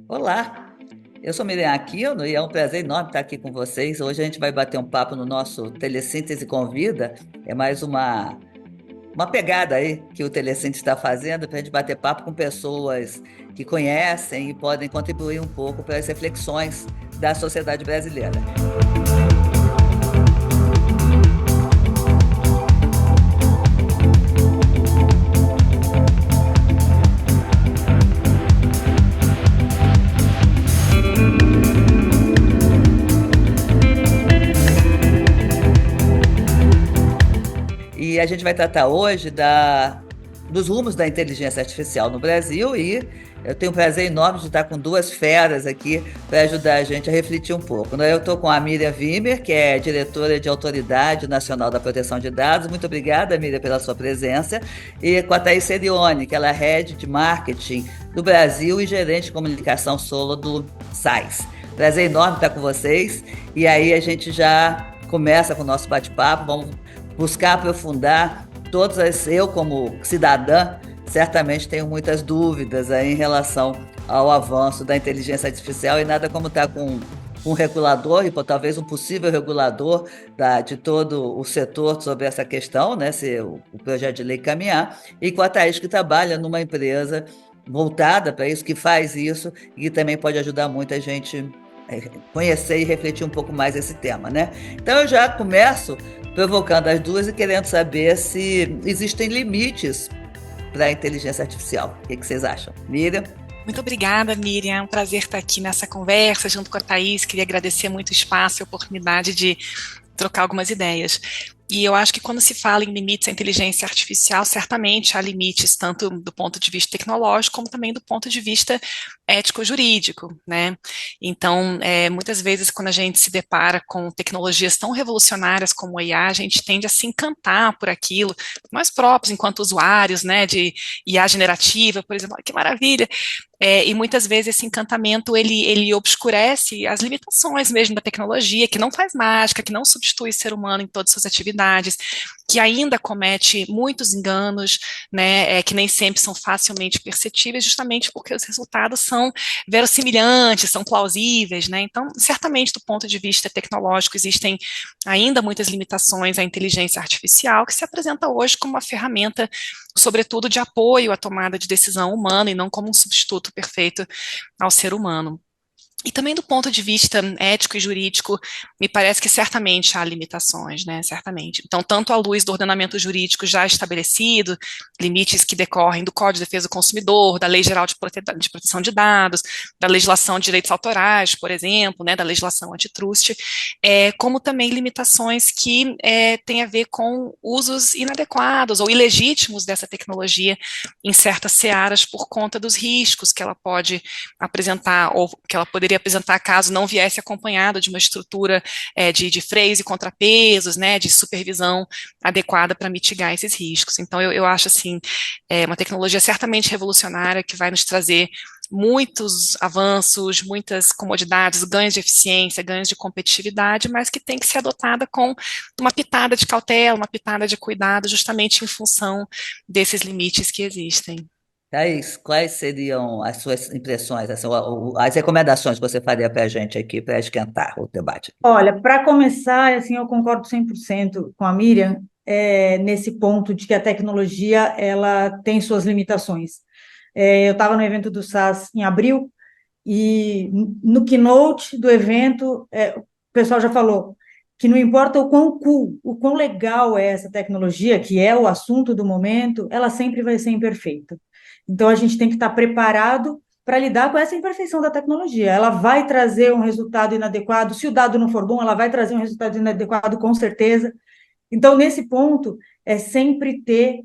Olá, eu sou Miriam Aquino e é um prazer enorme estar aqui com vocês. Hoje a gente vai bater um papo no nosso Telesíntese Convida. É mais uma pegada aí que o Telesíntese está fazendo para a gente bater papo com pessoas que conhecem e podem contribuir um pouco para as reflexões da sociedade brasileira. E a gente vai tratar hoje dos rumos da inteligência artificial no Brasil e eu tenho um prazer enorme de estar com duas feras aqui para ajudar a gente a refletir um pouco, né? Eu estou com a Miriam Wimmer, que é diretora de Autoridade Nacional da Proteção de Dados. Muito obrigada, Miriam, pela sua presença. E com a Thaís Serione, que ela é Head de Marketing do Brasil e gerente de comunicação solo do SAIS. Prazer enorme estar com vocês. E aí a gente já começa com o nosso bate-papo. Vamos buscar aprofundar todas as. Eu, como cidadã, certamente tenho muitas dúvidas aí em relação ao avanço da inteligência artificial e nada como estar com um regulador, e talvez um possível regulador de todo o setor sobre essa questão, né, se o projeto de lei caminhar, e com a Thaís, que trabalha numa empresa voltada para isso, que faz isso, e que também pode ajudar muita gente conhecer e refletir um pouco mais esse tema, né? Então eu já começo provocando as duas e querendo saber se existem limites para a inteligência artificial. O que vocês acham? Miriam? Muito obrigada, Miriam. É um prazer estar aqui nessa conversa junto com a Thaís. Queria agradecer muito o espaço e a oportunidade de trocar algumas ideias. E eu acho que quando se fala em limites à inteligência artificial, certamente há limites tanto do ponto de vista tecnológico, como também do ponto de vista ético-jurídico, né? Então, muitas vezes, quando a gente se depara com tecnologias tão revolucionárias como o IA, a gente tende a se encantar por aquilo, nós próprios, enquanto usuários, né, de IA generativa, por exemplo, que maravilha. E muitas vezes esse encantamento ele obscurece as limitações mesmo da tecnologia, que não faz mágica, que não substitui o ser humano em todas as suas atividades, que ainda comete muitos enganos, né, que nem sempre são facilmente perceptíveis, justamente porque os resultados são verossimilhantes, são plausíveis, né? Então, certamente, do ponto de vista tecnológico, existem ainda muitas limitações à inteligência artificial, que se apresenta hoje como uma ferramenta, sobretudo, de apoio à tomada de decisão humana e não como um substituto perfeito ao ser humano. E também do ponto de vista ético e jurídico, me parece que certamente há limitações, né? Certamente. Então, tanto à luz do ordenamento jurídico já estabelecido, limites que decorrem do Código de Defesa do Consumidor, da Lei Geral de Proteção de Dados, da legislação de direitos autorais, por exemplo, né? Da legislação antitruste, como também limitações que têm a ver com usos inadequados ou ilegítimos dessa tecnologia em certas searas por conta dos riscos que ela pode apresentar ou que ela poderia apresentar caso não viesse acompanhada de uma estrutura de freios e contrapesos, né, de supervisão adequada para mitigar esses riscos. Então, eu acho assim, uma tecnologia certamente revolucionária que vai nos trazer muitos avanços, muitas comodidades, ganhos de eficiência, ganhos de competitividade, mas que tem que ser adotada com uma pitada de cautela, uma pitada de cuidado, justamente em função desses limites que existem. Thaís, quais seriam as suas impressões, assim, as recomendações que você faria para a gente aqui para esquentar o debate? Olha, para começar, assim, eu concordo 100% com a Miriam, nesse ponto de que a tecnologia ela tem suas limitações. Eu estava no evento do SAS em abril e no keynote do evento, o pessoal já falou que não importa o quão cool, o quão legal é essa tecnologia, que é o assunto do momento, ela sempre vai ser imperfeita. Então, a gente tem que estar preparado para lidar com essa imperfeição da tecnologia. Ela vai trazer um resultado inadequado, se o dado não for bom, ela vai trazer um resultado inadequado, com certeza. Então, nesse ponto, é sempre ter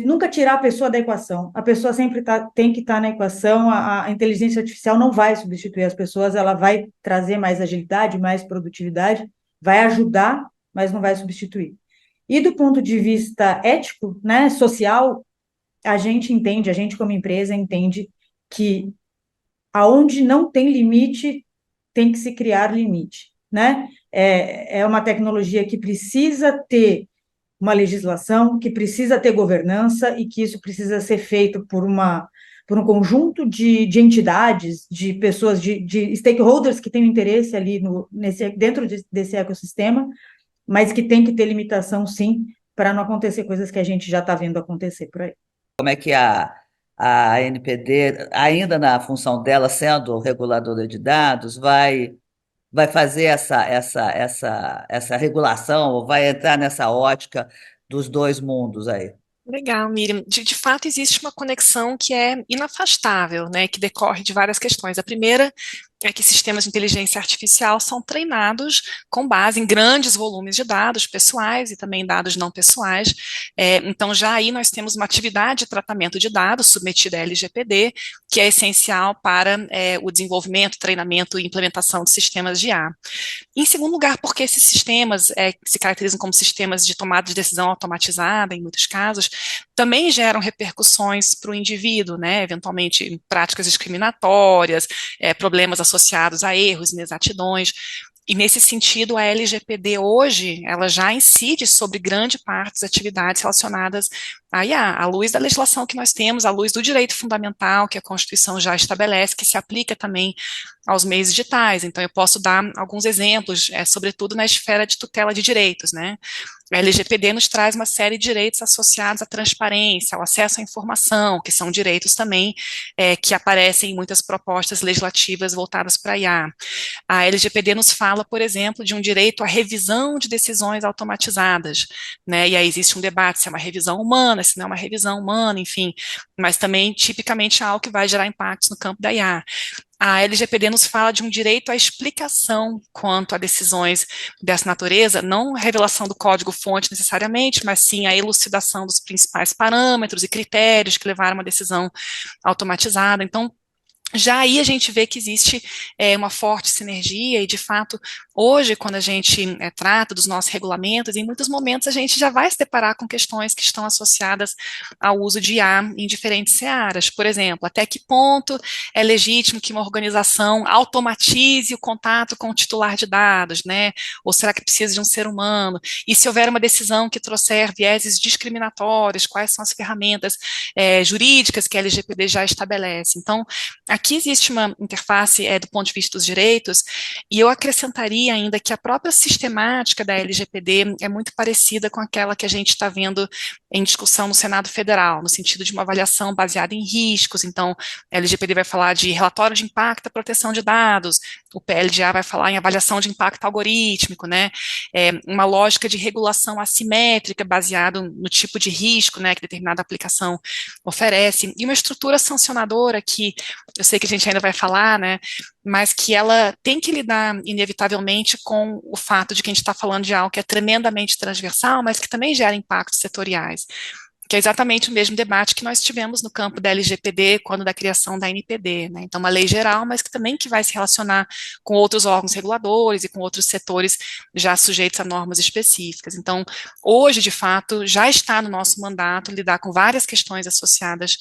nunca tirar a pessoa da equação. A pessoa sempre tem que estar na equação. A inteligência artificial não vai substituir as pessoas, ela vai trazer mais agilidade, mais produtividade, vai ajudar, mas não vai substituir. E do ponto de vista ético, né, social, a gente entende, a gente como empresa entende que aonde não tem limite, tem que se criar limite, né? É uma tecnologia que precisa ter uma legislação, que precisa ter governança e que isso precisa ser feito por um conjunto de entidades, de pessoas, de stakeholders que têm interesse ali dentro desse ecossistema, mas que tem que ter limitação, sim, para não acontecer coisas que a gente já está vendo acontecer por aí. Como é que a ANPD, ainda na função dela, sendo reguladora de dados, vai fazer essa regulação, ou vai entrar nessa ótica dos dois mundos aí? Legal, Miriam. De fato, existe uma conexão que é inafastável, né, que decorre de várias questões. A primeira é que sistemas de inteligência artificial são treinados com base em grandes volumes de dados pessoais e também dados não pessoais. Então, já aí nós temos uma atividade de tratamento de dados submetida à LGPD, que é essencial para o desenvolvimento, treinamento e implementação de sistemas de IA. Em segundo lugar, porque esses sistemas se caracterizam como sistemas de tomada de decisão automatizada, em muitos casos, também geram repercussões para o indivíduo, né, eventualmente práticas discriminatórias, problemas associados a erros, inexatidões. E nesse sentido, a LGPD hoje, ela já incide sobre grande parte das atividades relacionadas à IA, à luz da legislação que nós temos, à luz do direito fundamental que a Constituição já estabelece, que se aplica também aos meios digitais. Então, eu posso dar alguns exemplos, sobretudo na esfera de tutela de direitos, né? A LGPD nos traz uma série de direitos associados à transparência, ao acesso à informação, que são direitos também que aparecem em muitas propostas legislativas voltadas para a IA. A LGPD nos fala, por exemplo, de um direito à revisão de decisões automatizadas, né? E aí existe um debate se é uma revisão humana, se não é uma revisão humana, enfim, mas também tipicamente é algo que vai gerar impactos no campo da IA. A LGPD nos fala de um direito à explicação quanto a decisões dessa natureza, não a revelação do código-fonte necessariamente, mas sim a elucidação dos principais parâmetros e critérios que levaram a uma decisão automatizada. Então, já aí a gente vê que existe uma forte sinergia e, de fato, hoje, quando a gente trata dos nossos regulamentos, em muitos momentos a gente já vai se deparar com questões que estão associadas ao uso de IA em diferentes searas. Por exemplo, até que ponto é legítimo que uma organização automatize o contato com o titular de dados, né? Ou será que precisa de um ser humano? E se houver uma decisão que trouxer vieses discriminatórios, quais são as ferramentas jurídicas que a LGPD já estabelece? Então, aqui existe uma interface do ponto de vista dos direitos, e eu acrescentaria ainda que a própria sistemática da LGPD é muito parecida com aquela que a gente está vendo em discussão no Senado Federal, no sentido de uma avaliação baseada em riscos. Então, a LGPD vai falar de relatório de impacto à proteção de dados, o PLDA vai falar em avaliação de impacto algorítmico, né? Uma lógica de regulação assimétrica baseado no tipo de risco, né, que determinada aplicação oferece, e uma estrutura sancionadora que eu sei que a gente ainda vai falar, né, mas que ela tem que lidar, inevitavelmente, com o fato de que a gente está falando de algo que é tremendamente transversal, mas que também gera impactos setoriais, que é exatamente o mesmo debate que nós tivemos no campo da LGPD, quando da criação da NPD, né? Então, uma lei geral, mas que também que vai se relacionar com outros órgãos reguladores e com outros setores já sujeitos a normas específicas. Então, hoje, de fato, já está no nosso mandato lidar com várias questões associadas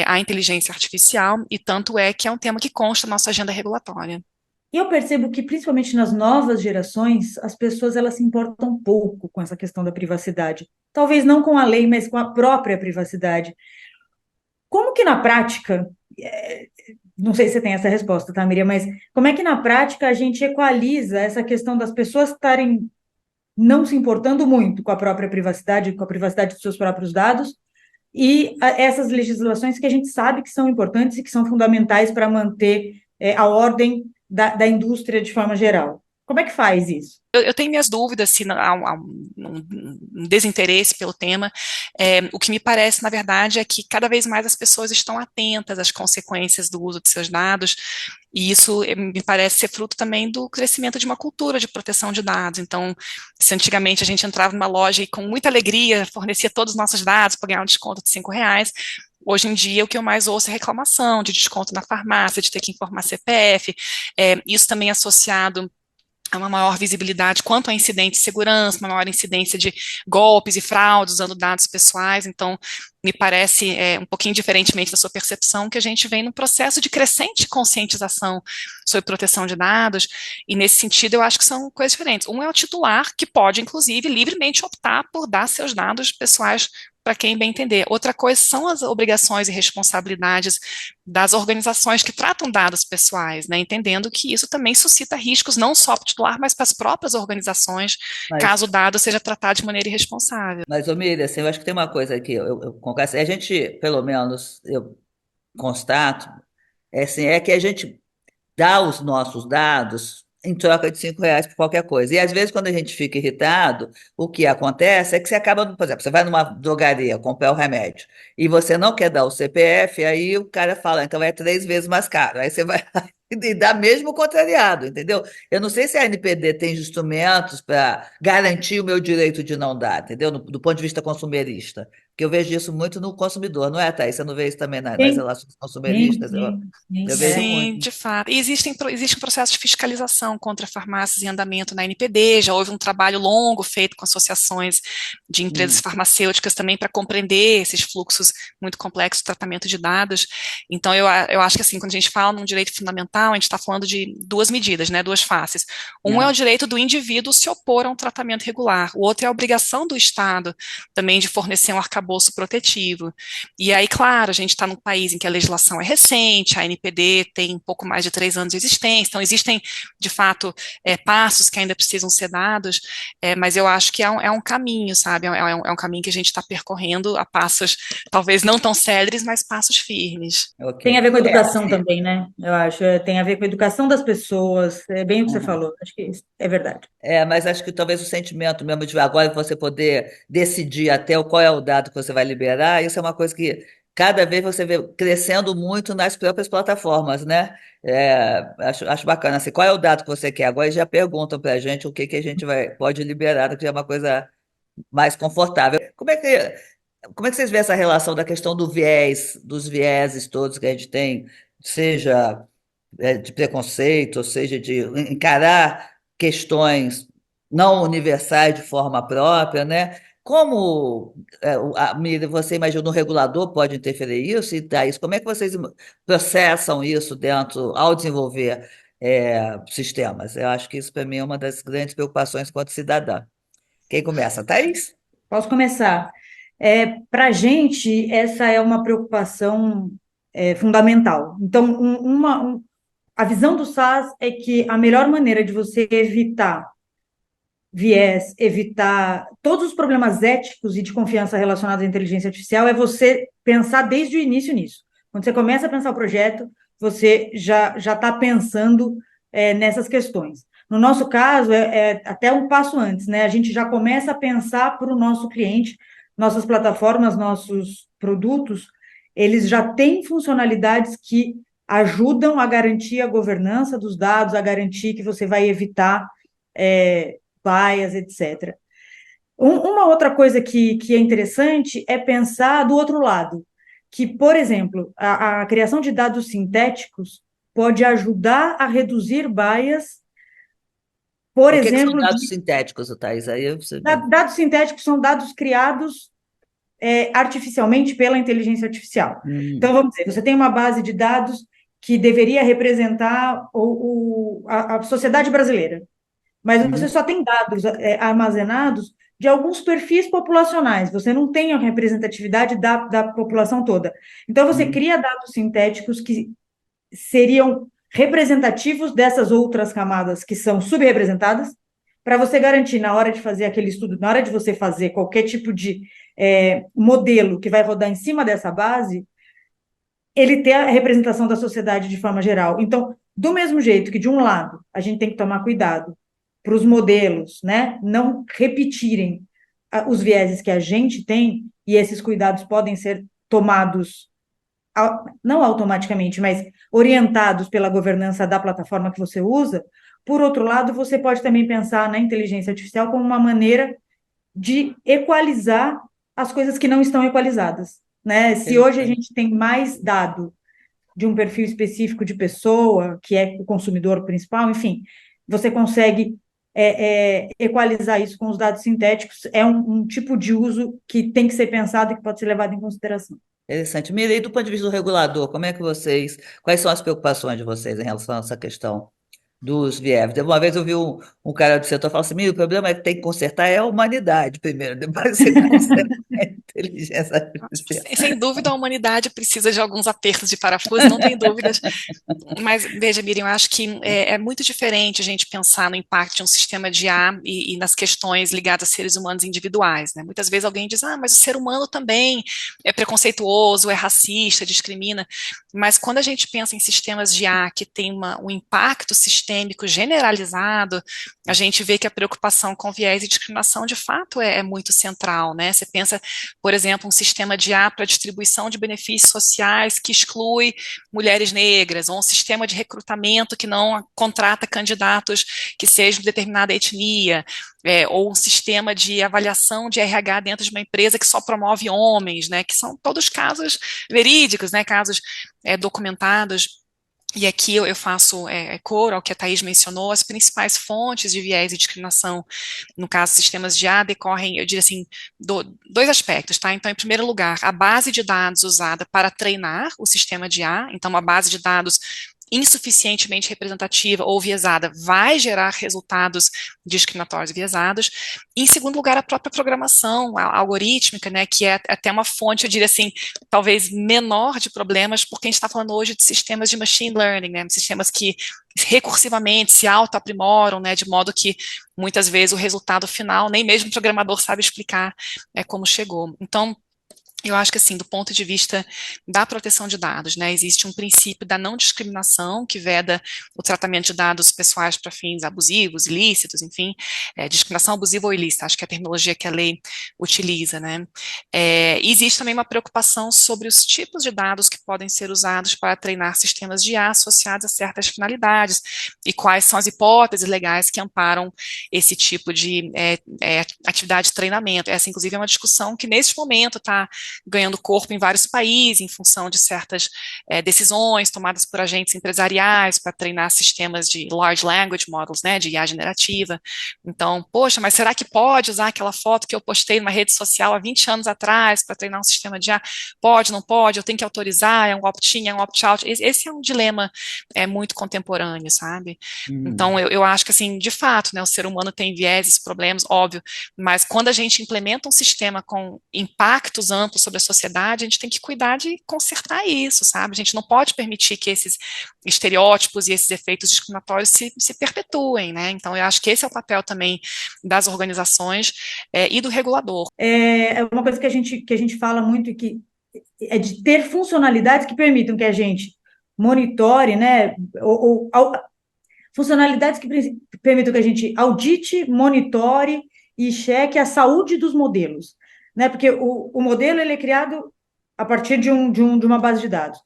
à inteligência artificial, e tanto é que é um tema que consta na nossa agenda regulatória. E eu percebo que, principalmente nas novas gerações, as pessoas elas se importam pouco com essa questão da privacidade. Talvez não com a lei, mas com a própria privacidade. Como que na prática, não sei se você tem essa resposta, tá, Miriam, mas como é que na prática a gente equaliza essa questão das pessoas estarem não se importando muito com a própria privacidade, com a privacidade dos seus próprios dados, e essas legislações que a gente sabe que são importantes e que são fundamentais para manter a ordem da indústria de forma geral. Como é que faz isso? Eu tenho minhas dúvidas se há um desinteresse pelo tema. O que me parece, na verdade, é que cada vez mais as pessoas estão atentas às consequências do uso de seus dados, e isso me parece ser fruto também do crescimento de uma cultura de proteção de dados. Então, se antigamente a gente entrava numa loja e com muita alegria fornecia todos os nossos dados para ganhar um desconto de R$ 5, hoje em dia, o que eu mais ouço é reclamação de desconto na farmácia, de ter que informar CPF, isso também associado a uma maior visibilidade quanto a incidentes de segurança, uma maior incidência de golpes e fraudes usando dados pessoais. Então, me parece, um pouquinho diferentemente da sua percepção, que a gente vem num processo de crescente conscientização sobre proteção de dados, e nesse sentido eu acho que são coisas diferentes. Um é o titular, que pode, inclusive, livremente optar por dar seus dados pessoais para quem bem entender. Outra coisa são as obrigações e responsabilidades das organizações que tratam dados pessoais, né, entendendo que isso também suscita riscos não só para o titular, mas para as próprias organizações, caso o Mas, dado seja tratado de maneira irresponsável. ô Miriam, assim, eu acho que tem uma coisa aqui, eu concordo, a gente, pelo menos, eu constato, assim, é que a gente dá os nossos dados em troca de R$ 5 por qualquer coisa. E às vezes, quando a gente fica irritado, o que acontece é que você acaba, por exemplo, você vai numa drogaria comprar o remédio e você não quer dar o CPF, aí o cara fala, então é 3 vezes mais caro. Aí você vai e dá mesmo contrariado, entendeu? Eu não sei se a NPD tem instrumentos para garantir o meu direito de não dar, entendeu? Do ponto de vista consumerista. Porque eu vejo isso muito no consumidor, não é, Thaís? Você não vê isso também nas Sim, relações sim, consumeristas? Eu, sim, sim, eu vejo é. Sim, muito. de fato. E existe um processo de fiscalização contra farmácias em andamento na NPD, já houve um trabalho longo feito com associações de empresas Hum. farmacêuticas também para compreender esses fluxos muito complexos de tratamento de dados. Então, eu acho que assim, quando a gente fala num direito fundamental, a gente está falando de duas medidas, né, duas faces. Um é o É. direito do indivíduo se opor a um tratamento regular, o outro é a obrigação do Estado também de fornecer um arcabouço protetivo. E aí, claro, a gente está num país em que a legislação é recente, a NPD tem um pouco mais de 3 anos de existência, então existem, de fato, passos que ainda precisam ser dados, mas eu acho que é um caminho, sabe? É um caminho que a gente está percorrendo a passos, talvez não tão céleres, mas passos firmes. Ok. Tem a ver com a É, educação assim, também, né? Eu acho. Tem a ver com a educação das pessoas. É bem o que você uhum. falou. Acho que isso é verdade. Mas acho que talvez o sentimento mesmo de agora você poder decidir até qual é o dado que você vai liberar, isso é uma coisa que cada vez você vê crescendo muito nas próprias plataformas, né? Acho bacana. Assim, qual é o dado que você quer? Agora eles já perguntam para a gente o que que a gente pode liberar, que é uma coisa mais confortável. Como é que vocês veem essa relação da questão do viés, dos vieses todos que a gente tem, seja de preconceito, ou seja, de encarar questões não universais de forma própria, né? Como, Miriam, você imagina, o regulador pode interferir isso? E, Thaís, como é que vocês processam isso dentro, ao desenvolver sistemas? Eu acho que isso, para mim, é uma das grandes preocupações enquanto cidadã. Quem começa? Thaís? Posso começar? Para a gente, essa é uma preocupação fundamental. Então, a visão do SaaS é que a melhor maneira de você evitar viés, evitar todos os problemas éticos e de confiança relacionados à inteligência artificial é você pensar desde o início nisso. Quando você começa a pensar o projeto, você já está pensando nessas questões. No nosso caso, é até um passo antes, né? A gente já começa a pensar para o nosso cliente, nossas plataformas, nossos produtos, eles já têm funcionalidades que ajudam a garantir a governança dos dados, a garantir que você vai evitar bias, etc. Uma outra coisa que é interessante é pensar do outro lado, que, por exemplo, a criação de dados sintéticos pode ajudar a reduzir bias, por O que são exemplo, dados sintéticos, Thaís? Aí você... dados sintéticos são dados criados artificialmente pela inteligência artificial. Então, Hum, vamos dizer, você tem uma base de dados que deveria representar a sociedade brasileira, mas você uhum, só tem dados armazenados de alguns perfis populacionais, você não tem a representatividade da população toda. Então, você uhum, cria dados sintéticos que seriam representativos dessas outras camadas que são subrepresentadas, para você garantir, na hora de fazer aquele estudo, na hora de você fazer qualquer tipo de modelo que vai rodar em cima dessa base, ele ter a representação da sociedade de forma geral. Então, do mesmo jeito que, de um lado, a gente tem que tomar cuidado para os modelos, né, não repetirem os vieses que a gente tem, e esses cuidados podem ser tomados, não automaticamente, mas orientados pela governança da plataforma que você usa. Por outro lado, você pode também pensar na inteligência artificial como uma maneira de equalizar as coisas que não estão equalizadas, né? Se hoje a interessante. gente tem mais dado de um perfil específico de pessoa, que é o consumidor principal, enfim, você consegue equalizar isso com os dados sintéticos. É um tipo de uso que tem que ser pensado e que pode ser levado em consideração. Interessante. Mira, e do ponto de vista do regulador, como é que vocês, quais são as preocupações de vocês em relação a essa questão dos viés? Uma vez eu vi um cara do setor falar assim, Mira, o problema é que tem que consertar é a humanidade primeiro, depois você conserta. inteligência artificial. Sem dúvida, a humanidade precisa de alguns apertos de parafuso, não tem dúvidas. Mas, veja, Miriam, eu acho que é muito diferente a gente pensar no impacto de um sistema de IA e nas questões ligadas a seres humanos individuais, né? Muitas vezes alguém diz, mas o ser humano também é preconceituoso, é racista, discrimina. Mas quando a gente pensa em sistemas de IA que tem um impacto sistêmico generalizado, a gente vê que a preocupação com viés e discriminação, de fato, é muito central, né? Você pensa, por exemplo, um sistema de IA para distribuição de benefícios sociais que exclui mulheres negras, ou um sistema de recrutamento que não contrata candidatos que sejam de determinada etnia, ou um sistema de avaliação de RH dentro de uma empresa que só promove homens, né, que são todos casos verídicos, né, casos documentados. E aqui eu faço coro ao que a Thaís mencionou, as principais fontes de viés e discriminação, no caso sistemas de IA, decorrem, eu diria assim, dois aspectos, tá? Então, em primeiro lugar, a base de dados usada para treinar o sistema de IA, então uma base de dados insuficientemente representativa ou viesada vai gerar resultados discriminatórios e viesados. E, em segundo lugar, a própria programação algorítmica, né, que é até uma fonte, eu diria assim, talvez menor de problemas, porque a gente está falando hoje de sistemas de machine learning, né, sistemas que recursivamente se auto-aprimoram, né, de modo que muitas vezes o resultado final, nem mesmo o programador sabe explicar como chegou. Então, eu acho que, assim, do ponto de vista da proteção de dados, né, existe um princípio da não discriminação que veda o tratamento de dados pessoais para fins abusivos, ilícitos, enfim, discriminação abusiva ou ilícita, acho que é a terminologia que a lei utiliza, né. Existe também uma preocupação sobre os tipos de dados que podem ser usados para treinar sistemas de IA associados a certas finalidades e quais são as hipóteses legais que amparam esse tipo de atividade de treinamento. Essa, inclusive, é uma discussão que, nesse momento, está ganhando corpo em vários países, em função de certas decisões tomadas por agentes empresariais para treinar sistemas de large language models, né, de IA generativa. Então, poxa, mas será que pode usar aquela foto que eu postei numa rede social há 20 anos atrás para treinar um sistema de IA? Pode, não pode? Eu tenho que autorizar? É um opt-in, é um opt-out? Esse é um dilema muito contemporâneo, sabe? Então, eu acho que, assim, de fato, né, o ser humano tem vieses, problemas, óbvio, mas quando a gente implementa um sistema com impactos amplos sobre a sociedade, a gente tem que cuidar de consertar isso, sabe? A gente não pode permitir que esses estereótipos e esses efeitos discriminatórios se perpetuem, né? Então, eu acho que esse é o papel também das organizações e do regulador. É uma coisa que a gente fala muito e que é de ter funcionalidades que permitam que a gente monitore, né? Funcionalidades que permitam que a gente audite, monitore e cheque a saúde dos modelos, né? Porque o modelo ele é criado a partir de uma base de dados.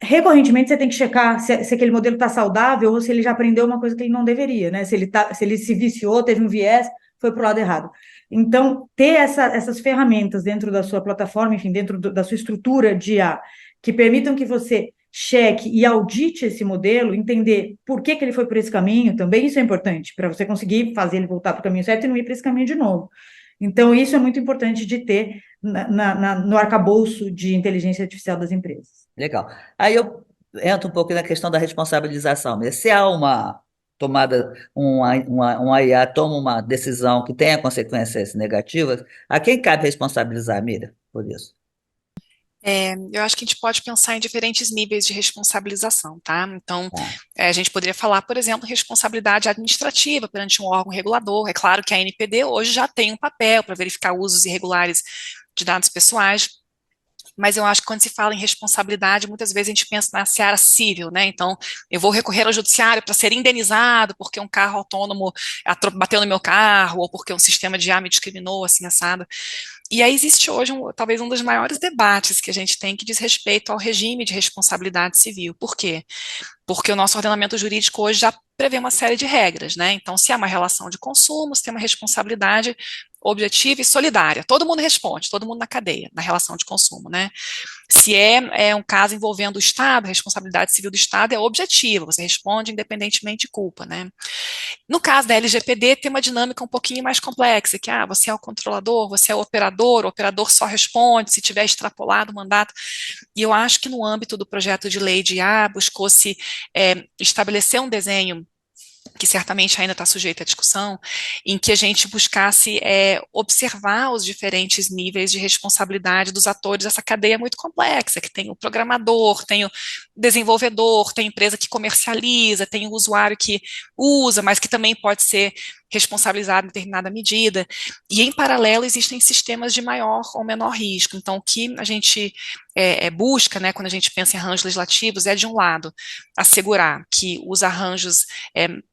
Recorrentemente você tem que checar se aquele modelo está saudável ou se ele já aprendeu uma coisa que ele não deveria, né? Se ele se viciou, teve um viés, foi para o lado errado. Então, ter essas ferramentas dentro da sua plataforma, enfim, dentro da sua estrutura de IA, que permitam que você cheque e audite esse modelo, entender por que ele foi por esse caminho, também isso é importante, para você conseguir fazer ele voltar para o caminho certo e não ir para esse caminho de novo. Então, isso é muito importante de ter no arcabouço de inteligência artificial das empresas. Legal. Aí eu entro um pouco na questão da responsabilização. Se há uma tomada, uma IA toma uma decisão que tenha consequências negativas, a quem cabe responsabilizar, Miriam, por isso? Eu acho que a gente pode pensar em diferentes níveis de responsabilização, tá? Então, Tá. a gente poderia falar, por exemplo, responsabilidade administrativa perante um órgão regulador. É claro que a ANPD hoje já tem um papel para verificar usos irregulares de dados pessoais, mas eu acho que quando se fala em responsabilidade, muitas vezes a gente pensa na seara civil, né? Então, eu vou recorrer ao judiciário para ser indenizado porque um carro autônomo bateu no meu carro, ou porque um sistema de IA me discriminou, assim, assado. E aí existe hoje talvez um dos maiores debates que a gente tem que diz respeito ao regime de responsabilidade civil. Por quê? Porque o nosso ordenamento jurídico hoje já prevê uma série de regras, né? Então, se há uma relação de consumo, se tem uma responsabilidade objetiva e solidária, todo mundo responde, todo mundo na cadeia, na relação de consumo, né? Se é um caso envolvendo o Estado, a responsabilidade civil do Estado é objetiva, você responde independentemente de culpa, né? No caso da LGPD, tem uma dinâmica um pouquinho mais complexa, que você é o controlador, você é o operador só responde se tiver extrapolado o mandato. E eu acho que no âmbito do projeto de lei de IA, buscou-se estabelecer um desenho que certamente ainda está sujeita à discussão, em que a gente buscasse observar os diferentes níveis de responsabilidade dos atores dessa cadeia muito complexa, que tem o programador, tem o desenvolvedor, tem a empresa que comercializa, tem o usuário que usa, mas que também pode ser responsabilizado em determinada medida, e em paralelo existem sistemas de maior ou menor risco. Então, o que a gente busca, né, quando a gente pensa em arranjos legislativos, é, de um lado, assegurar que os arranjos,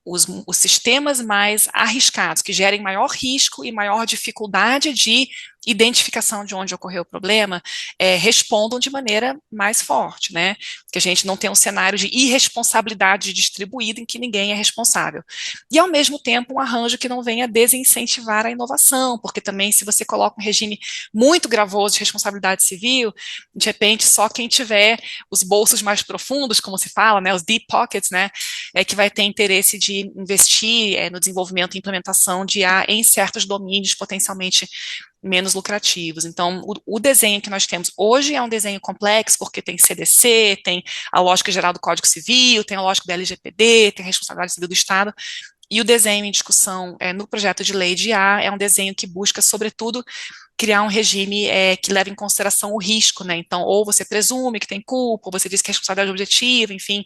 os sistemas mais arriscados, que gerem maior risco e maior dificuldade de identificação de onde ocorreu o problema, respondam de maneira mais forte, né? Que a gente não tenha um cenário de irresponsabilidade distribuída em que ninguém é responsável. E, ao mesmo tempo, um arranjo que não venha desincentivar a inovação, porque também, se você coloca um regime muito gravoso de responsabilidade civil, de repente, só quem tiver os bolsos mais profundos, como se fala, né, os deep pockets, né, que vai ter interesse de investir no desenvolvimento e implementação de IA em certos domínios potencialmente menos lucrativos. Então, o desenho que nós temos hoje é um desenho complexo, porque tem CDC, tem a lógica geral do Código Civil, tem a lógica do LGPD, tem a responsabilidade civil do Estado, e o desenho em discussão no projeto de lei de IA é um desenho que busca, sobretudo, criar um regime que leva em consideração o risco, né? Então, ou você presume que tem culpa, ou você diz que é responsabilidade objetiva, enfim,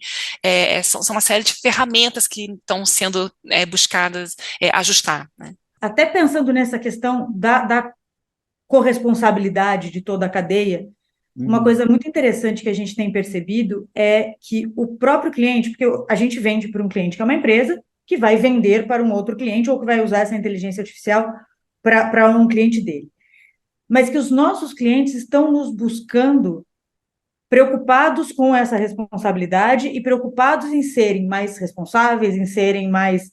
são uma série de ferramentas que estão sendo buscadas ajustar, né? Até pensando nessa questão da corresponsabilidade de toda a cadeia, uma Uhum. coisa muito interessante que a gente tem percebido é que o próprio cliente, porque a gente vende para um cliente que é uma empresa, que vai vender para um outro cliente ou que vai usar essa inteligência artificial para um cliente dele. Mas que os nossos clientes estão nos buscando preocupados com essa responsabilidade e preocupados em serem mais responsáveis, em serem mais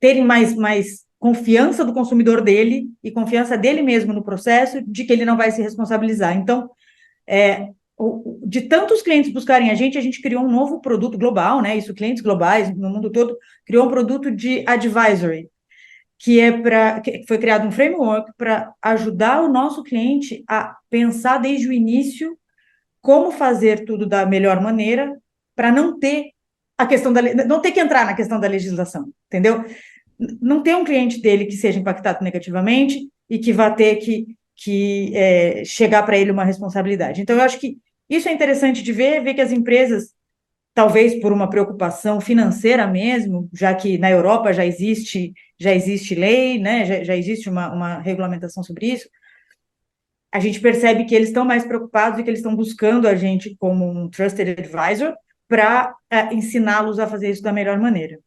terem mais confiança do consumidor dele e confiança dele mesmo no processo de que ele não vai se responsabilizar. Então, de tantos clientes buscarem a gente criou um novo produto global, né? Isso, clientes globais no mundo todo, criou um produto de advisory, que foi criado um framework para ajudar o nosso cliente a pensar desde o início como fazer tudo da melhor maneira para não ter a questão não ter que entrar na questão da legislação, entendeu? Não ter um cliente dele que seja impactado negativamente e que vá ter que chegar para ele uma responsabilidade. Então, eu acho que isso é interessante de ver que as empresas, talvez por uma preocupação financeira mesmo, já que na Europa já existe lei, né, já existe uma regulamentação sobre isso, a gente percebe que eles estão mais preocupados e que eles estão buscando a gente como um trusted advisor para ensiná-los a fazer isso da melhor maneira.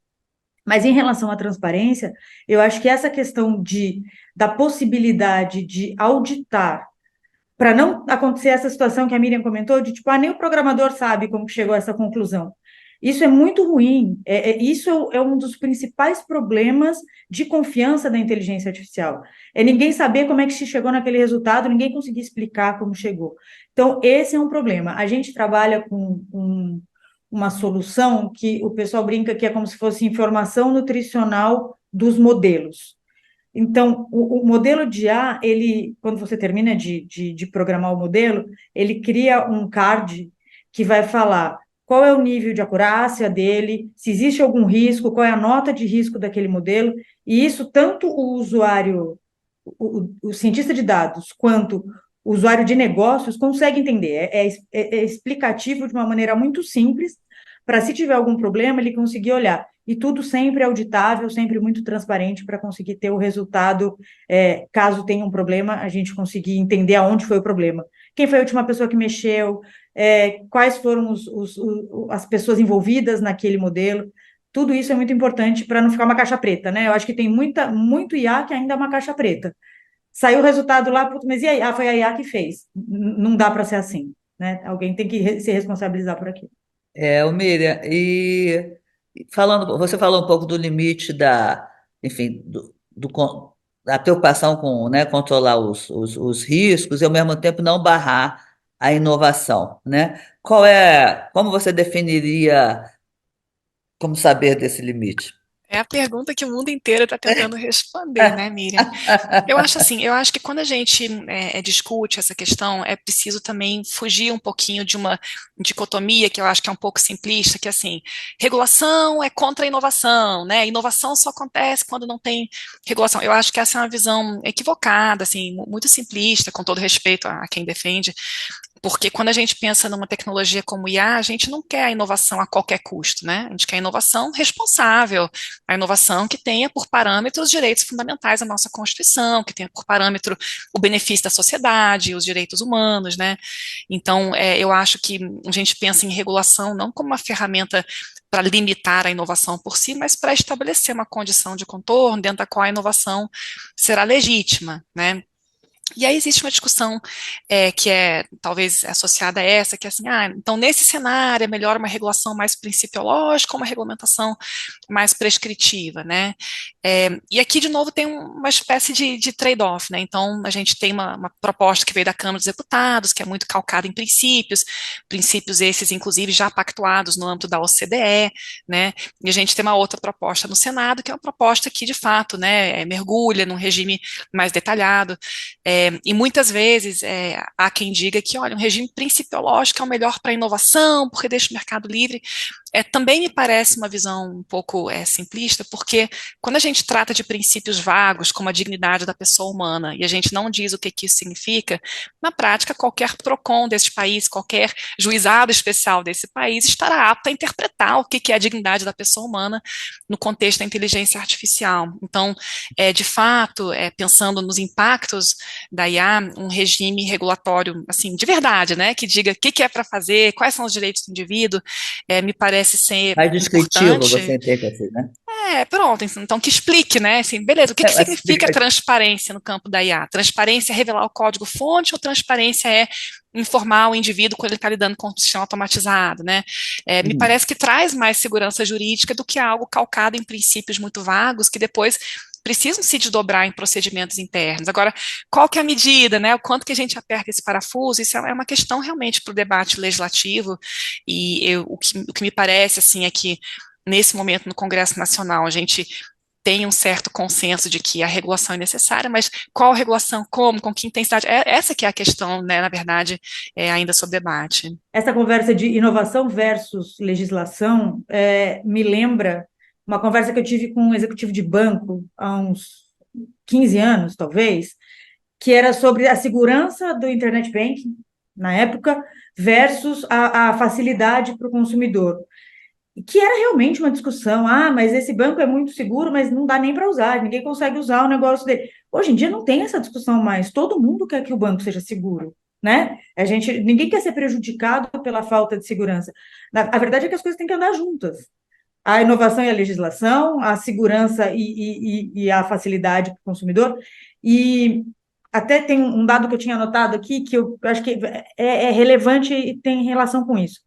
Mas em relação à transparência, eu acho que essa questão da possibilidade de auditar, para não acontecer essa situação que a Miriam comentou, de tipo, nem o programador sabe como chegou a essa conclusão. Isso é muito ruim. Isso é um dos principais problemas de confiança da inteligência artificial. É ninguém saber como é que se chegou naquele resultado, ninguém conseguir explicar como chegou. Então, esse é um problema. A gente trabalha com uma solução que o pessoal brinca que é como se fosse informação nutricional dos modelos. Então, o modelo de IA, quando você termina de programar o modelo, ele cria um card que vai falar qual é o nível de acurácia dele, se existe algum risco, qual é a nota de risco daquele modelo, e isso tanto o usuário, o cientista de dados, quanto o usuário de negócios consegue entender. É explicativo de uma maneira muito simples, para se tiver algum problema, ele conseguir olhar. E tudo sempre auditável, sempre muito transparente para conseguir ter o resultado, caso tenha um problema, a gente conseguir entender aonde foi o problema. Quem foi a última pessoa que mexeu, quais foram as pessoas envolvidas naquele modelo. Tudo isso é muito importante para não ficar uma caixa preta, né? Eu acho que tem muito IA que ainda é uma caixa preta. Saiu o resultado lá, mas e aí? Foi a IA que fez. Não dá para ser assim, né? Alguém tem que se responsabilizar por aquilo. Miriam, e você falou um pouco do limite enfim, da preocupação com, né, controlar os riscos e ao mesmo tempo não barrar a inovação, né? Como você definiria como saber desse limite? É a pergunta que o mundo inteiro está tentando responder, né, Miriam? Eu acho assim, eu acho que quando a gente discute essa questão, é preciso também fugir um pouquinho de uma dicotomia que eu acho que é um pouco simplista, que é assim, regulação é contra a inovação, né? Inovação só acontece quando não tem regulação. Eu acho que essa é uma visão equivocada, assim, muito simplista, com todo respeito a quem defende, porque quando a gente pensa numa tecnologia como o IA, a gente não quer a inovação a qualquer custo, né? A gente quer a inovação responsável, a inovação que tenha por parâmetro os direitos fundamentais da nossa Constituição, que tenha por parâmetro o benefício da sociedade, os direitos humanos, né? Então, eu acho que a gente pensa em regulação não como uma ferramenta para limitar a inovação por si, mas para estabelecer uma condição de contorno dentro da qual a inovação será legítima, né? E aí existe uma discussão que é talvez associada a essa, que é assim, então nesse cenário é melhor uma regulação mais principiológica ou uma regulamentação mais prescritiva, né? E aqui, de novo, tem uma espécie de trade-off, né? Então, a gente tem uma proposta que veio da Câmara dos Deputados, que é muito calcada em princípios esses, inclusive, já pactuados no âmbito da OCDE, né? E a gente tem uma outra proposta no Senado, que é uma proposta que, de fato, né, mergulha num regime mais detalhado, e muitas vezes há quem diga que, olha, um regime principiológico é o melhor para a inovação, porque deixa o mercado livre. Também me parece uma visão um pouco simplista, porque quando a gente trata de princípios vagos, como a dignidade da pessoa humana, e a gente não diz o que isso significa, na prática, qualquer PROCON desse país, qualquer juizado especial desse país estará apto a interpretar o que é a dignidade da pessoa humana no contexto da inteligência artificial. Então, de fato, pensando nos impactos da IA, um regime regulatório, assim, de verdade, né, que diga o que é para fazer, quais são os direitos do indivíduo, me parece ser Mais descritivo, você importante. entende assim, né? Pronto, então que explique, né? Assim, beleza, o que É, significa explica- transparência no campo da IA? Transparência é revelar o código-fonte ou transparência é informar o indivíduo quando ele está lidando com o sistema automatizado, né? Me Uhum. parece que traz mais segurança jurídica do que algo calcado em princípios muito vagos que depois precisam se desdobrar em procedimentos internos. Agora, qual que é a medida, né? O quanto que a gente aperta esse parafuso? Isso é uma questão realmente para o debate legislativo e o que me parece, assim, é que nesse momento no Congresso Nacional a gente tem um certo consenso de que a regulação é necessária, mas qual regulação, como, com que intensidade? Essa que é a questão, né, na verdade, ainda sob debate. Essa conversa de inovação versus legislação me lembra uma conversa que eu tive com um executivo de banco há uns 15 anos, talvez, que era sobre a segurança do internet banking, na época, versus a facilidade para o consumidor. Que era realmente uma discussão. Mas esse banco é muito seguro, mas não dá nem para usar, ninguém consegue usar o negócio dele. Hoje em dia não tem essa discussão mais. Todo mundo quer que o banco seja seguro, né? Ninguém quer ser prejudicado pela falta de segurança. A verdade é que as coisas têm que andar juntas. A inovação e a legislação, a segurança e a facilidade para o consumidor. E até tem um dado que eu tinha anotado aqui, que eu acho que é relevante e tem relação com isso.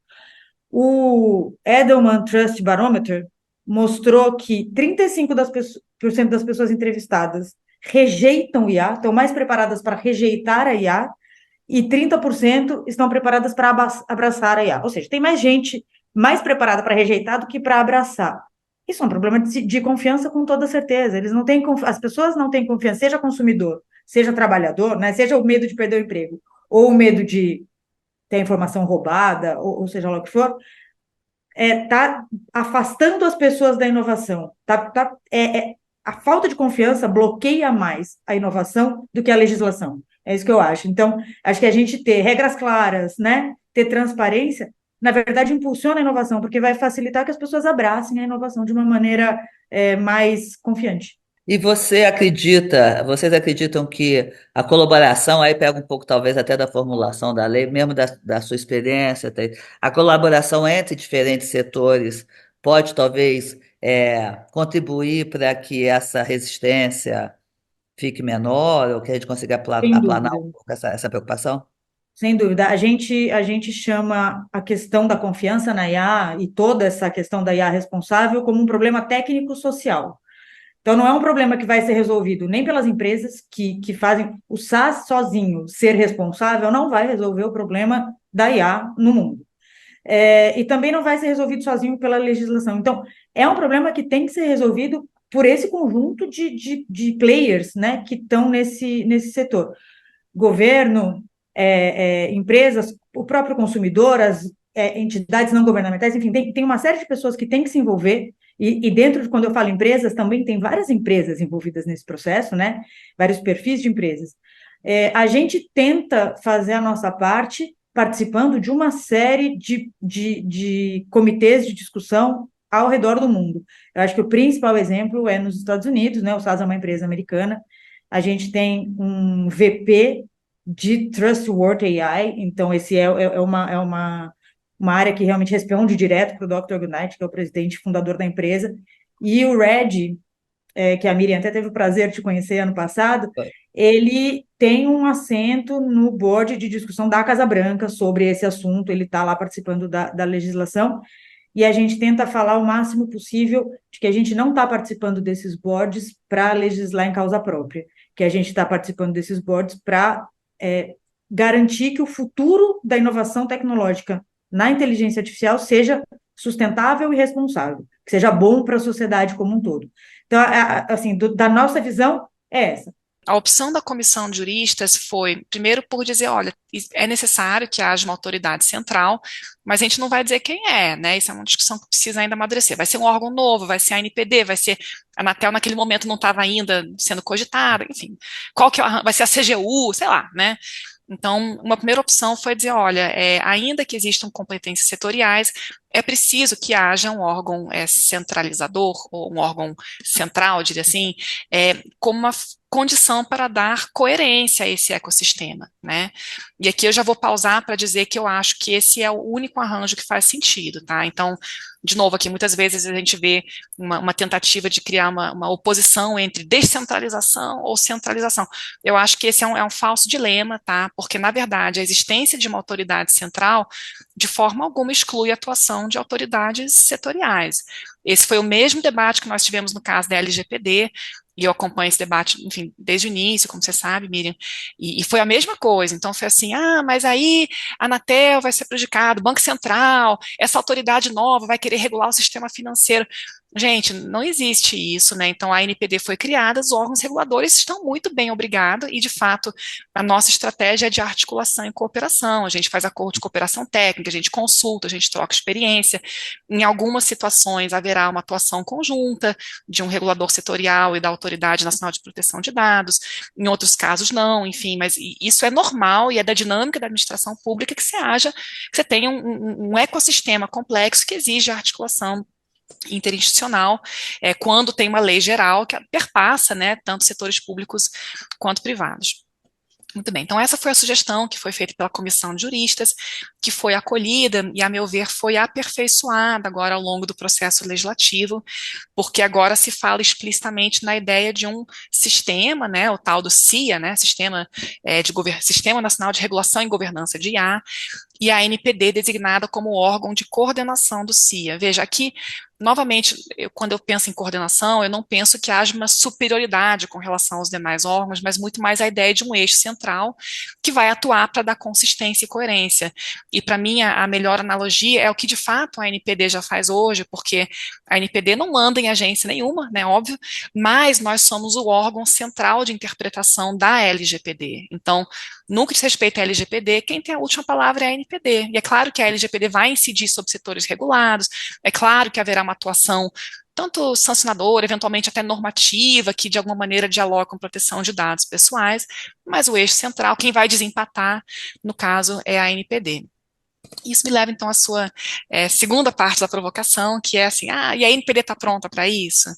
O Edelman Trust Barometer mostrou que 35% das pessoas entrevistadas rejeitam o IA, estão mais preparadas para rejeitar a IA, e 30% estão preparadas para abraçar a IA. Ou seja, tem mais gente mais preparada para rejeitar do que para abraçar. Isso é um problema de confiança, com toda certeza. Eles não têm, as pessoas não têm confiança, seja consumidor, seja trabalhador, né? Seja o medo de perder o emprego, ou o medo de ter a informação roubada, ou seja lá o que for, tá afastando as pessoas da inovação. A falta de confiança bloqueia mais a inovação do que a legislação. É isso que eu acho. Então, acho que a gente ter regras claras, né, ter transparência, na verdade, impulsiona a inovação, porque vai facilitar que as pessoas abracem a inovação de uma maneira mais confiante. E vocês acreditam que a colaboração, aí pega um pouco talvez até da formulação da lei, mesmo da sua experiência, a colaboração entre diferentes setores pode talvez contribuir para que essa resistência fique menor, ou que a gente consiga Sem aplanar dúvida. um pouco essa preocupação? Sem dúvida. A gente chama a questão da confiança na IA e toda essa questão da IA responsável como um problema técnico-social. Então, não é um problema que vai ser resolvido nem pelas empresas que fazem o SaaS sozinho ser responsável, não vai resolver o problema da IA no mundo. E também não vai ser resolvido sozinho pela legislação. Então, é um problema que tem que ser resolvido por esse conjunto de players, né, que estão nesse setor. Governo, empresas, o próprio consumidor, as entidades não governamentais, enfim, tem uma série de pessoas que têm que se envolver, e dentro de, quando eu falo empresas, também tem várias empresas envolvidas nesse processo, né? Vários perfis de empresas. A gente tenta fazer a nossa parte participando de uma série de comitês de discussão ao redor do mundo. Eu acho que o principal exemplo é nos Estados Unidos, né? O SAS é uma empresa americana. A gente tem um VP de Trustworthy AI, então esse uma área que realmente responde direto para o Dr. Goodnight, que é o presidente e fundador da empresa, e o Red, que a Miriam até teve o prazer de conhecer ano passado, ele tem um assento no board de discussão da Casa Branca sobre esse assunto, ele está lá participando da legislação, e a gente tenta falar o máximo possível de que a gente não está participando desses boards para legislar em causa própria, que a gente está participando desses boards para garantir que o futuro da inovação tecnológica na inteligência artificial seja sustentável e responsável, que seja bom para a sociedade como um todo. Então, assim, da nossa visão, é essa. A opção da comissão de juristas foi, primeiro, por dizer, olha, é necessário que haja uma autoridade central, mas a gente não vai dizer quem é, né? Isso é uma discussão que precisa ainda amadurecer. Vai ser um órgão novo, vai ser a ANPD, vai ser a Anatel naquele momento não estava ainda sendo cogitada, enfim. Qual que vai ser a CGU, sei lá, né? Então, uma primeira opção foi dizer, olha, ainda que existam competências setoriais, é preciso que haja um órgão centralizador, ou um órgão central, diria assim, como uma condição para dar coerência a esse ecossistema, né? E aqui eu já vou pausar para dizer que eu acho que esse é o único arranjo que faz sentido, tá? Então, de novo, aqui muitas vezes a gente vê uma tentativa de criar uma oposição entre descentralização ou centralização. Eu acho que esse é um falso dilema, tá? Porque, na verdade, a existência de uma autoridade central, de forma alguma, exclui a atuação de autoridades setoriais. Esse foi o mesmo debate que nós tivemos no caso da LGPD, e eu acompanho esse debate, enfim, desde o início, como você sabe, Miriam, e foi a mesma coisa. Então foi assim, mas aí a Anatel vai ser prejudicada, o Banco Central, essa autoridade nova vai querer regular o sistema financeiro. Gente, não existe isso, né? Então a ANPD foi criada, os órgãos reguladores estão muito bem obrigados e, de fato, a nossa estratégia é de articulação e cooperação. A gente faz acordo de cooperação técnica, a gente consulta, a gente troca experiência. Em algumas situações haverá uma atuação conjunta de um regulador setorial e da Autoridade Nacional de Proteção de Dados. Em outros casos não, enfim, mas isso é normal e é da dinâmica da administração pública que você tenha um ecossistema complexo que exige articulação interinstitucional, quando tem uma lei geral que perpassa, né, tanto setores públicos quanto privados. Muito bem, então essa foi a sugestão que foi feita pela comissão de juristas, que foi acolhida e, a meu ver, foi aperfeiçoada agora ao longo do processo legislativo, porque agora se fala explicitamente na ideia de um sistema, né, o tal do CIA, né, Sistema Nacional de Regulação e Governança de IA, e a ANPD designada como órgão de coordenação do CIA. Veja, aqui, novamente, quando eu penso em coordenação, eu não penso que haja uma superioridade com relação aos demais órgãos, mas muito mais a ideia de um eixo central que vai atuar para dar consistência e coerência. E, para mim, a melhor analogia é o que, de fato, a ANPD já faz hoje, porque a ANPD não manda em agência nenhuma, né, óbvio, mas nós somos o órgão central de interpretação da LGPD. Então, no que diz respeito à LGPD, quem tem a última palavra é a ANPD. E é claro que a LGPD vai incidir sobre setores regulados, é claro que haverá uma atuação tanto sancionadora, eventualmente até normativa, que de alguma maneira dialoga com proteção de dados pessoais, mas o eixo central, quem vai desempatar, no caso, é a ANPD. Isso me leva, então, à sua segunda parte da provocação, que é assim, e a ANPD está pronta para isso?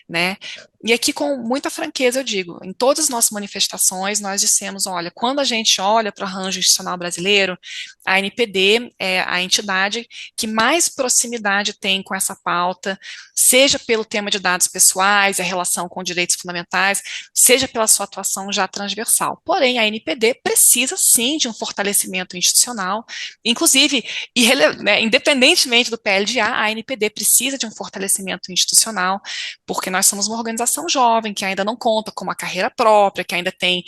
Né? E aqui, com muita franqueza, eu digo, em todas as nossas manifestações, nós dissemos, olha, quando a gente olha para o arranjo institucional brasileiro, a ANPD é a entidade que mais proximidade tem com essa pauta, seja pelo tema de dados pessoais, a relação com direitos fundamentais, seja pela sua atuação já transversal. Porém, a ANPD precisa, sim, de um fortalecimento institucional, inclusive inclusive, né, independentemente do PLDA, a NPD precisa de um fortalecimento institucional, porque nós somos uma organização jovem, que ainda não conta com uma carreira própria, que ainda tem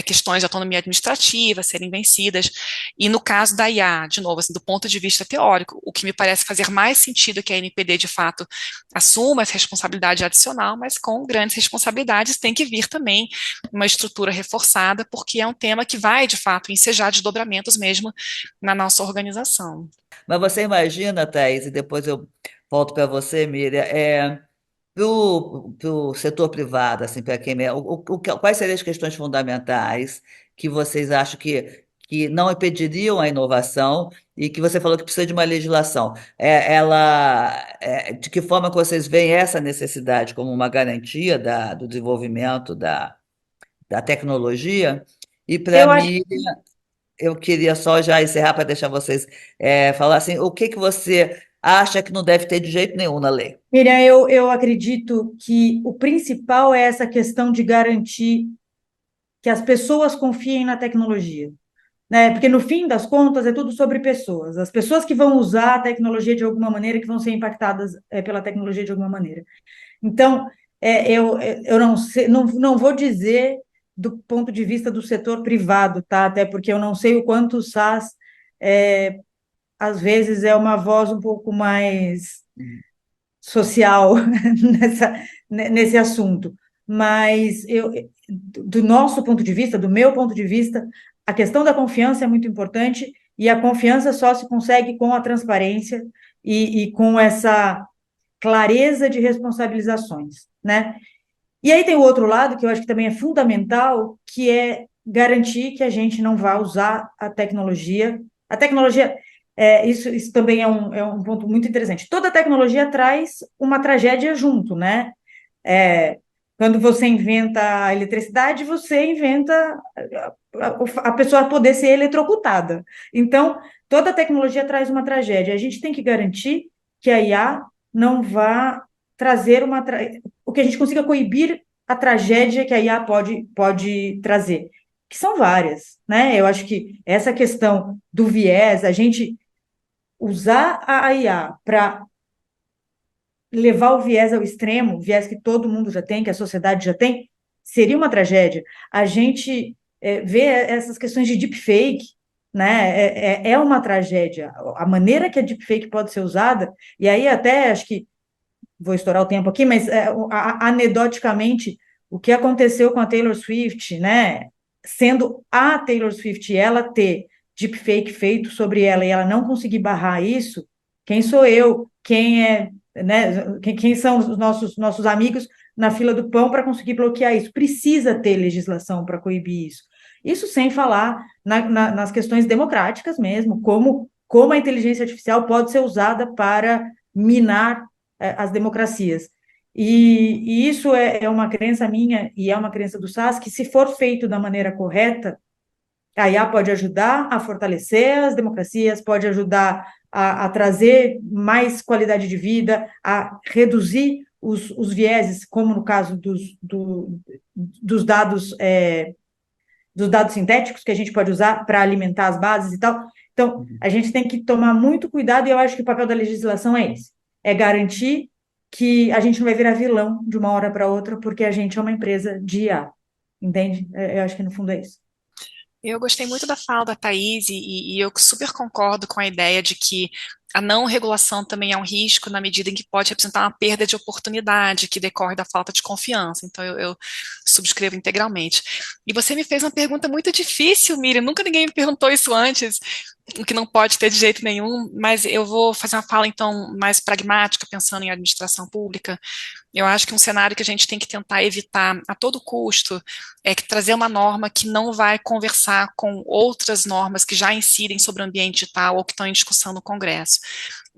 questões de autonomia administrativa a serem vencidas, e no caso da IA, de novo, assim, do ponto de vista teórico, o que me parece fazer mais sentido é que a NPD, de fato, assuma essa responsabilidade adicional, mas com grandes responsabilidades tem que vir também uma estrutura reforçada, porque é um tema que vai, de fato, ensejar desdobramentos mesmo na nossa organização. Mas você imagina, Thaís, e depois eu volto para você, Miriam, para o setor privado, assim, para quem quais seriam as questões fundamentais que vocês acham que não impediriam a inovação e que você falou que precisa de uma legislação? De que forma que vocês veem essa necessidade como uma garantia do desenvolvimento da tecnologia? E para Eu acho, mim, eu queria só já encerrar para deixar vocês falar assim, o que que você acha que não deve ter de jeito nenhum na lei? Miriam, eu acredito que o principal é essa questão de garantir que as pessoas confiem na tecnologia, né? Porque no fim das contas é tudo sobre pessoas. As pessoas que vão usar a tecnologia de alguma maneira, que vão ser impactadas pela tecnologia de alguma maneira. Então, eu não sei, não vou dizer do ponto de vista do setor privado, tá? Até porque eu não sei o quanto o SaaS, é, às vezes, é uma voz um pouco mais social nesse assunto. Mas do nosso ponto de vista, do meu ponto de vista, a questão da confiança é muito importante e a confiança só se consegue com a transparência e com essa clareza de responsabilizações, né? E aí tem o outro lado, que eu acho que também é fundamental, que é garantir que a gente não vá usar a tecnologia. A tecnologia, isso também é um ponto muito interessante. Toda tecnologia traz uma tragédia junto, né? É, quando você inventa a eletricidade, você inventa a pessoa poder ser eletrocutada. Então, toda tecnologia traz uma tragédia. A gente tem que garantir que a IA não vá trazer o que a gente consiga coibir a tragédia que a IA pode trazer, que são várias, né? Eu acho que essa questão do viés, a gente usar a IA para levar o viés ao extremo, o viés que todo mundo já tem, que a sociedade já tem, seria uma tragédia. A gente vê essas questões de deepfake, né? É uma tragédia. A maneira que a deepfake pode ser usada, e aí até acho que vou estourar o tempo aqui, mas anedoticamente, o que aconteceu com a Taylor Swift, né? Sendo a Taylor Swift ela ter deepfake feito sobre ela e ela não conseguir barrar isso, quem sou eu? Né? Quem são os nossos amigos na fila do pão para conseguir bloquear isso? Precisa ter legislação para coibir isso. Isso sem falar nas questões democráticas mesmo, como a inteligência artificial pode ser usada para minar as democracias. E isso é uma crença minha e é uma crença do SAS, que se for feito da maneira correta, a IA pode ajudar a fortalecer as democracias, pode ajudar a trazer mais qualidade de vida, a reduzir os vieses, como no caso dos dados sintéticos que a gente pode usar para alimentar as bases e tal. Então, a gente tem que tomar muito cuidado, e eu acho que o papel da legislação é esse, é garantir que a gente não vai virar vilão de uma hora para outra, porque a gente é uma empresa de IA, entende? Eu acho que no fundo é isso. Eu gostei muito da fala da Thaís e eu super concordo com a ideia de que a não regulação também é um risco na medida em que pode representar uma perda de oportunidade que decorre da falta de confiança. Então, eu subscrevo integralmente. E você me fez uma pergunta muito difícil, Miriam. Nunca ninguém me perguntou isso antes, o que não pode ter de jeito nenhum, mas eu vou fazer uma fala, então, mais pragmática, pensando em administração pública. Eu acho que um cenário que a gente tem que tentar evitar a todo custo é que trazer uma norma que não vai conversar com outras normas que já incidem sobre o ambiente digital ou que estão em discussão no Congresso.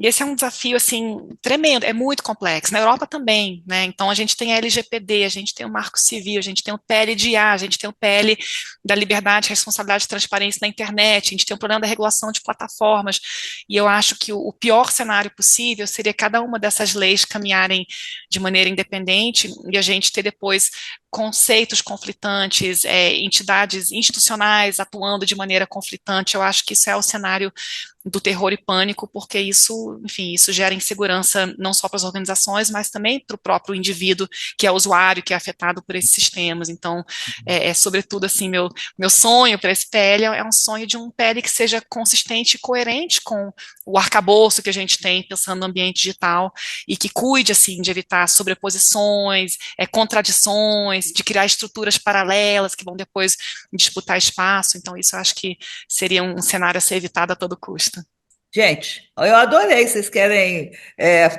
E esse é um desafio, assim, tremendo, é muito complexo. Na Europa também, né? Então, a gente tem a LGPD, a gente tem o Marco Civil, a gente tem o PLDA, a gente tem o PL da Liberdade, Responsabilidade e Transparência na Internet, a gente tem o problema da regulação de plataformas, e eu acho que o pior cenário possível seria cada uma dessas leis caminharem de maneira independente e a gente ter depois conceitos conflitantes, entidades institucionais atuando de maneira conflitante. Eu acho que isso é o cenário do terror e pânico, porque isso, enfim, isso gera insegurança não só para as organizações, mas também para o próprio indivíduo que é usuário, que é afetado por esses sistemas. Então, sobretudo assim, meu sonho para esse PL é um sonho de um PL que seja consistente e coerente com o arcabouço que a gente tem pensando no ambiente digital e que cuide assim de evitar sobreposições, contradições, de criar estruturas paralelas que vão depois disputar espaço. Então, isso eu acho que seria um cenário a ser evitado a todo custo. Gente, eu adorei. Vocês querem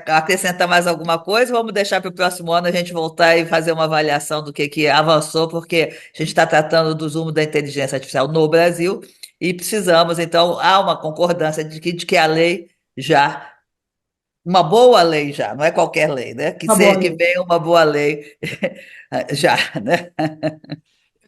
acrescentar mais alguma coisa? Vamos deixar para o próximo ano a gente voltar e fazer uma avaliação do que avançou, porque a gente está tratando do zoom da inteligência artificial no Brasil e precisamos, então, há uma concordância de que a lei já, uma boa lei já, não é qualquer lei, né? Uma boa Que lei. venha uma boa lei já, né?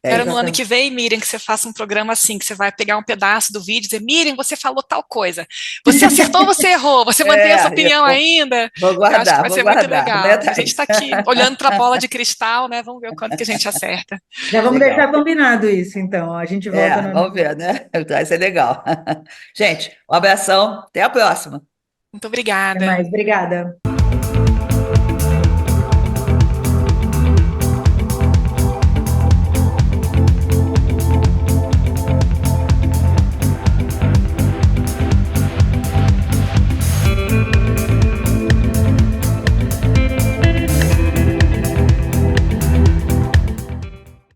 É Quero no isso. ano que Exatamente. vem, Miriam, que você faça um programa assim, que você vai pegar um pedaço do vídeo e dizer, Miriam, você falou tal coisa. Você acertou ou você errou? Você mantém a sua Eu opinião ainda? Eu acho que vai vou ser muito guardar, né, legal. A gente Thaís? está aqui olhando para a bola de cristal, né? Vamos ver o quanto que a gente acerta. Já vamos Legal. deixar combinado isso, então. A gente volta no ano Vamos que vem. ver, né? Vai ser legal. Gente, um abração, até a próxima. Muito Até obrigada. mais. Obrigada.